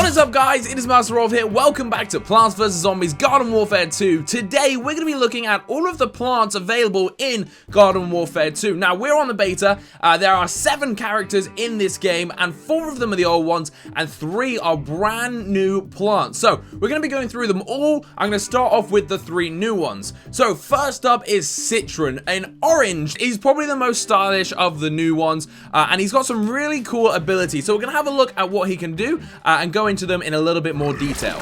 What is up, guys? It is MasterOv here. Welcome back to Plants vs. Zombies Garden Warfare 2. Today, we're going to be looking at all of the plants available in Garden Warfare 2. Now, we're on the beta. There are 7 characters in this game, and 4 of them are the old ones, and 3 are brand new plants. So, we're going to be going through them all. I'm going to start off with the 3 new ones. So, first up is Citroen. In orange, he's probably the most stylish of the new ones, and he's got some really cool abilities. So, we're going to have a look at what he can do, and go into them in a little bit more detail.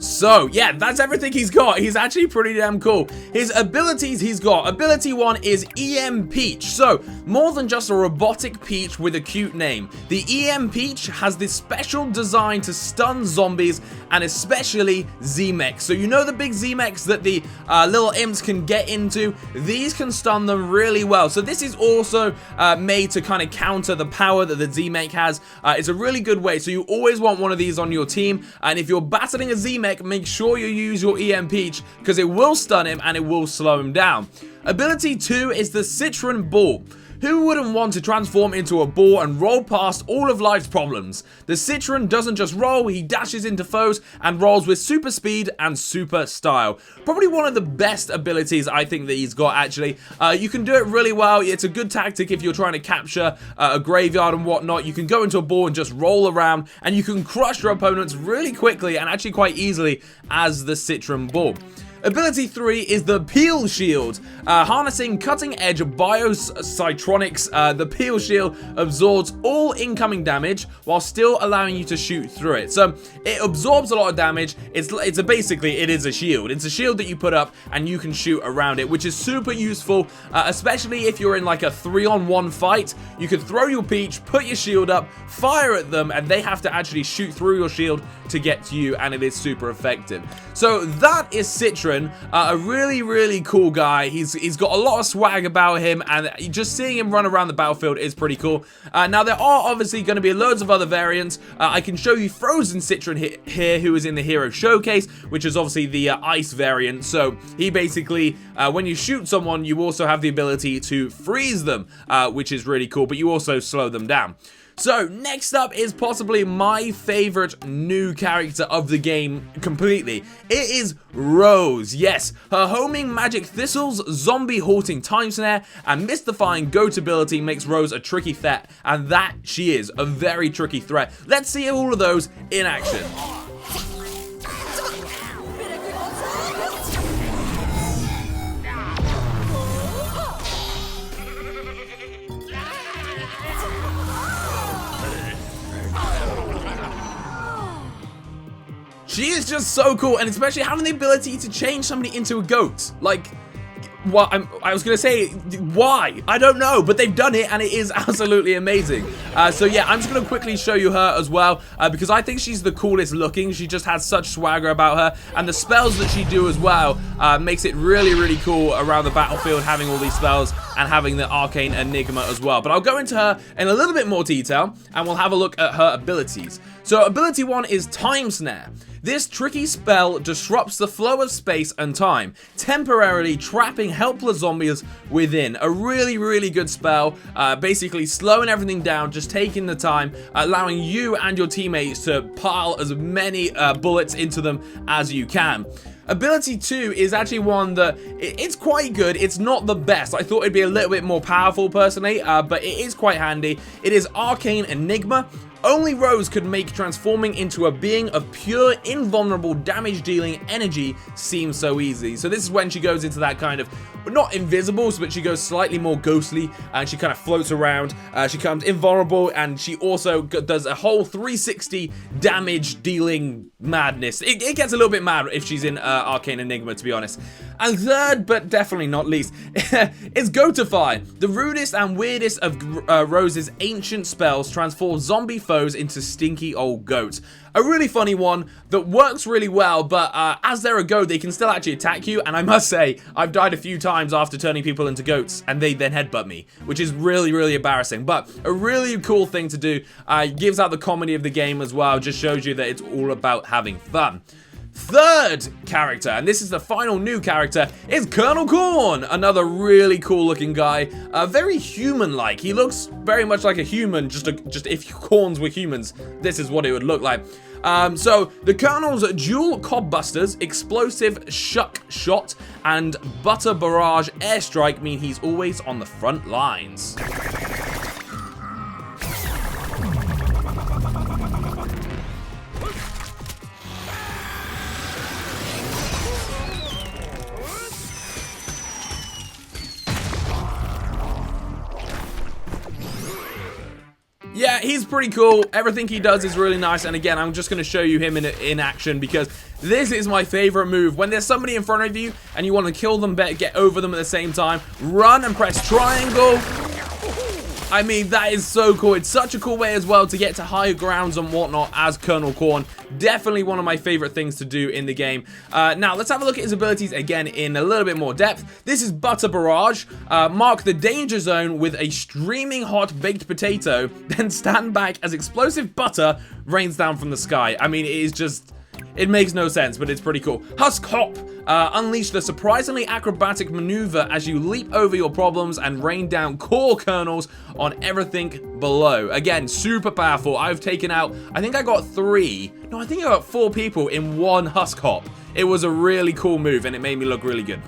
So, yeah, that's everything he's got. He's actually pretty damn cool. His abilities he's got. Ability 1 is EM Peach. So, more than just a robotic peach with a cute name. The EM Peach has this special design to stun zombies and especially Z-Mechs. So, you know the big Z-Mechs that the little imps can get into? These can stun them really well. So, this is also made to kind of counter the power that the Z-Mech has. It's a really good way. So, you always want one of these on your team. And if you're battling a Z-Mech, make sure you use your EM Peach because it will stun him and it will slow him down. Ability 2 is the Citroen Ball. Who wouldn't want to transform into a ball and roll past all of life's problems? The Citroen doesn't just roll, he dashes into foes and rolls with super speed and super style. Probably one of the best abilities I think that he's got, actually. You can do it really well. It's a good tactic if you're trying to capture a graveyard and whatnot. You can go into a ball and just roll around, and you can crush your opponents really quickly and actually quite easily as the Citroen Ball. Ability 3 is the Pea Shield. Harnessing cutting-edge biocitronics, the Pea Shield absorbs all incoming damage while still allowing you to shoot through it. So it absorbs a lot of damage. Basically it is a shield. It's a shield that you put up and you can shoot around it, which is super useful, especially if you're in like a 3-on-1 fight. You can throw your peach, put your shield up, fire at them, and they have to actually shoot through your shield to get to you, and it is super effective. So that is Citroen, a really cool guy. He's got a lot of swag about him, and just seeing him run around the battlefield is pretty cool. Now there are obviously going to be loads of other variants. I can show you Frozen Citroen here, who is in the Hero Showcase, which is obviously the ice variant. So he basically, when you shoot someone, you also have the ability to freeze them, which is really cool, but you also slow them down. So, next up is possibly my favorite new character of the game completely. It is Rose. Yes, her homing magic thistles, zombie halting time snare, and mystifying goat ability makes Rose a tricky threat, and that she is, a very tricky threat. Let's see all of those in action. She is just so cool, and especially having the ability to change somebody into a goat. Like, what I was gonna say, why? I don't know, but they've done it, and it is absolutely amazing. So yeah, I'm just gonna quickly show you her as well, because I think she's the coolest looking. She just has such swagger about her, and the spells that she do as well makes it really cool around the battlefield, having all these spells and having the arcane enigma as well. But I'll go into her in a little bit more detail, and we'll have a look at her abilities. So ability 1 is Time Snare. This tricky spell disrupts the flow of space and time, temporarily trapping helpless zombies within. A really good spell, basically slowing everything down, just taking the time, allowing you and your teammates to pile as many bullets into them as you can. Ability 2 is actually one that, it's quite good. It's not the best. I thought it'd be a little bit more powerful personally, but it is quite handy. It is Arcane Enigma. Only Rose could make transforming into a being of pure, invulnerable, damage-dealing energy seem so easy. So this is when she goes into that kind of, not invisible, but she goes slightly more ghostly, and she kind of floats around. She becomes invulnerable, and she also does a whole 360 damage-dealing madness. It gets a little bit mad if she's in Arcane Enigma, to be honest. And third, but definitely not least, is Goatify. The rudest and weirdest of Rose's ancient spells transform zombie foes into stinky old goats. A really funny one that works really well, but as they're a goat, they can still actually attack you, and I must say, I've died a few times after turning people into goats, and they then headbutt me, which is really embarrassing, but a really cool thing to do. Gives out the comedy of the game as well, just shows you that it's all about having fun. third character, and this is the final new character, is Colonel Korn. Another really cool looking guy, very human-like. He looks very much like a human, just if Korns were humans, this is what it would look like. So the Colonel's dual cob busters, explosive shuck shot, and butter barrage airstrike mean he's always on the front lines. Yeah, he's pretty cool. Everything he does is really nice. And again, I'm just going to show you him in action because this is my favorite move. When there's somebody in front of you and you want to kill them, get over them at the same time, run and press triangle. I mean, that is so cool. It's such a cool way as well to get to higher grounds and whatnot as Colonel Korn. Definitely one of my favorite things to do in the game. Now, let's have a look at his abilities again in a little bit more depth. This is Butter Barrage. Mark the danger zone with a streaming hot baked potato, then stand back as explosive butter rains down from the sky. I mean, it is just... it makes no sense, but it's pretty cool. Husk Hop. Unleash the surprisingly acrobatic maneuver as you leap over your problems and rain down core kernels on everything below. Again, super powerful. I've taken out, I think I got 4 people in one Husk Hop. It was a really cool move, and it made me look really good.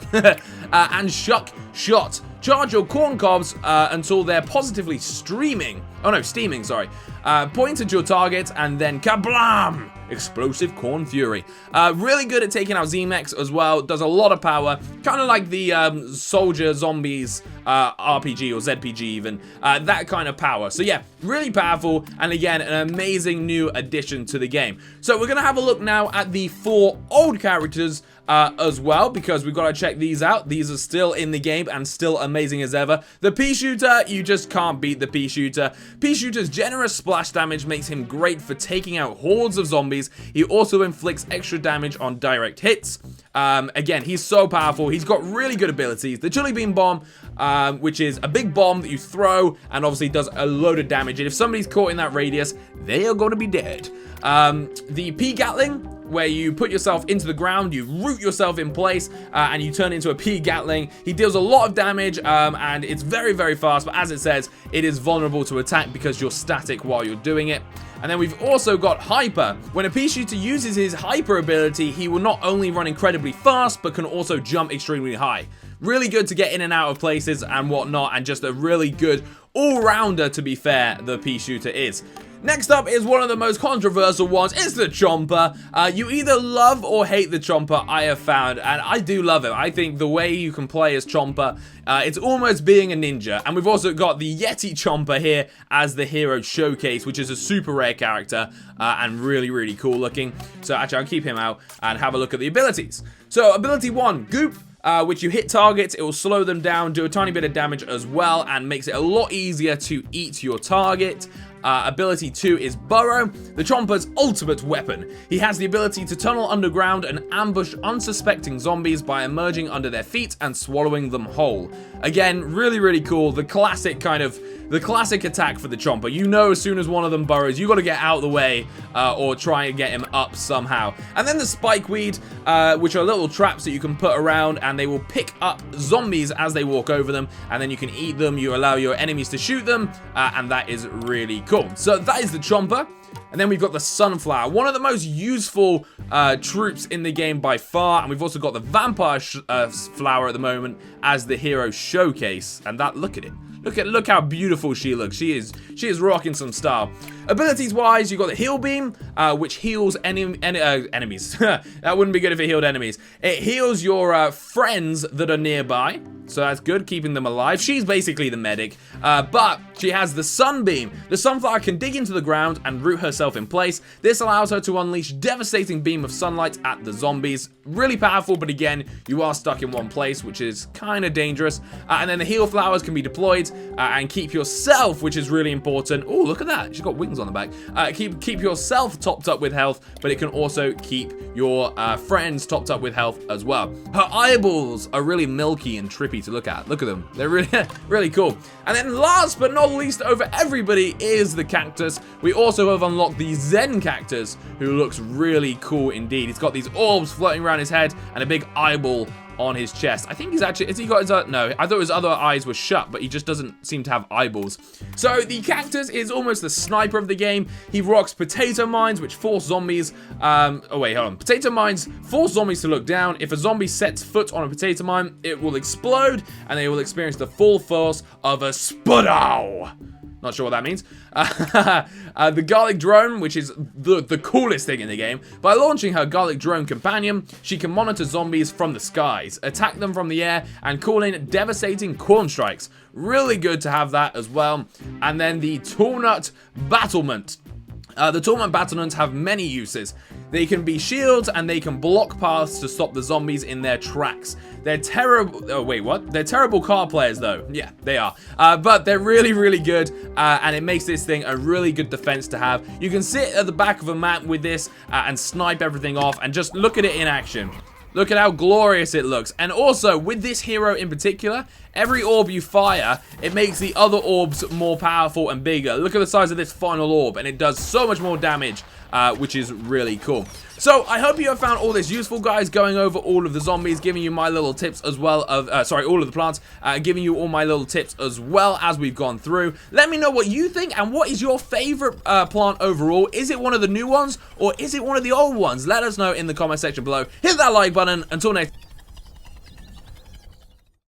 And Shuck Shot. Charge your corn cobs until they're positively steaming, sorry. Point at your target, and then kablam! Explosive Corn Fury. Really good at taking out Z-Mechs as well. Does a lot of power. Kind of like the Soldier Zombies RPG or ZPG even. That kind of power. So yeah, really powerful. And again, an amazing new addition to the game. So we're going to have a look now at the 4 old characters as well, because we've got to check these out. These are still in the game and still amazing as ever. The Pea Shooter, you just can't beat the Pea Shooter. Pea Shooter's generous splash damage makes him great for taking out hordes of zombies. He also inflicts extra damage on direct hits. Again, he's so powerful. He's got really good abilities. The Chili Bean Bomb, which is a big bomb that you throw and obviously does a load of damage. And if somebody's caught in that radius, they are going to be dead. The Pea Gatling, where you put yourself into the ground, you root yourself in place, and you turn into a Pea Gatling. He deals a lot of damage, and it's very, very fast, but as it says, it is vulnerable to attack because you're static while you're doing it. And then we've also got Hyper. When a Pea Shooter uses his Hyper ability, he will not only run incredibly fast, but can also jump extremely high. Really good to get in and out of places and whatnot, and just a really good all-rounder, to be fair, the Pea Shooter is. Next up is one of the most controversial ones. It's the Chomper. You either love or hate the Chomper, I have found, and I do love him. I think the way you can play as Chomper, it's almost being a ninja. And we've also got the Yeti Chomper here as the hero showcase, which is a super rare character and really, really cool looking. So actually, I'll keep him out and have a look at the abilities. So ability 1, Goop. Which you hit targets, it will slow them down, do a tiny bit of damage as well, and makes it a lot easier to eat your target. Ability 2 is Burrow, the Chomper's ultimate weapon. He has the ability to tunnel underground and ambush unsuspecting zombies by emerging under their feet and swallowing them whole. Again, really, really cool. The classic attack for the Chomper. You know, as soon as one of them burrows, you got to get out of the way or try and get him up somehow. And then the Spikeweed, which are little traps that you can put around, and they will pick up zombies as they walk over them, and then you can eat them. You allow your enemies to shoot them, and that is really cool. So that is the Chomper. And then we've got the Sunflower, one of the most useful troops in the game by far. And we've also got the Vampire Flower at the moment as the hero showcase. And that, look at it. Look how beautiful she looks. She is rocking some style. Abilities wise, you've got the Heal Beam, which heals enemies. That wouldn't be good if it healed enemies. It heals your friends that are nearby. So that's good, keeping them alive. She's basically the medic, but she has the Sunbeam. The Sunflower can dig into the ground and root herself in place. This allows her to unleash devastating beam of sunlight at the zombies. Really powerful, but again, you are stuck in one place, which is kind of dangerous. And then the Heal Flowers can be deployed and keep yourself, which is really important. Oh, look at that. She's got wings on the back. Keep yourself topped up with health, but it can also keep your friends topped up with health as well. Her eyeballs are really milky and trippy to look at. Look at them. They're really, really cool. And then last but not least over everybody is the cactus. We also have unlocked the Zen cactus, who looks really cool indeed. He's got these orbs floating around his head and a big eyeball on his chest. I think he's actually, has he got his, no, I thought his other eyes were shut, but he just doesn't seem to have eyeballs. So the cactus is almost the sniper of the game. He rocks potato mines, which force zombies, oh wait, hold on. Potato mines force zombies to look down. If a zombie sets foot on a potato mine, it will explode, and they will experience the full force of a spudow. Not sure what that means. The garlic drone, which is the coolest thing in the game. By launching her garlic drone companion, she can monitor zombies from the skies, attack them from the air, and call in devastating corn strikes. Really good to have that as well. And then the Toolnut Battlement. The Toolnut Battlements have many uses. They can be shields, and they can block paths to stop the zombies in their tracks. They're terrible. Oh, wait, what? They're terrible car players, though. Yeah, they are. But they're really, really good, and it makes this thing a really good defense to have. You can sit at the back of a map with this and snipe everything off, and just look at it in action. Look at how glorious it looks. And also, with this hero in particular, every orb you fire, it makes the other orbs more powerful and bigger. Look at the size of this final orb, and it does so much more damage, which is really cool. So, I hope you have found all this useful, guys, going over all of the zombies, giving you my little tips as well of, all of the plants, giving you all my little tips as well as we've gone through. Let me know what you think, and what is your favorite plant overall? Is it one of the new ones, or is it one of the old ones? Let us know in the comment section below. Hit that like button. Until next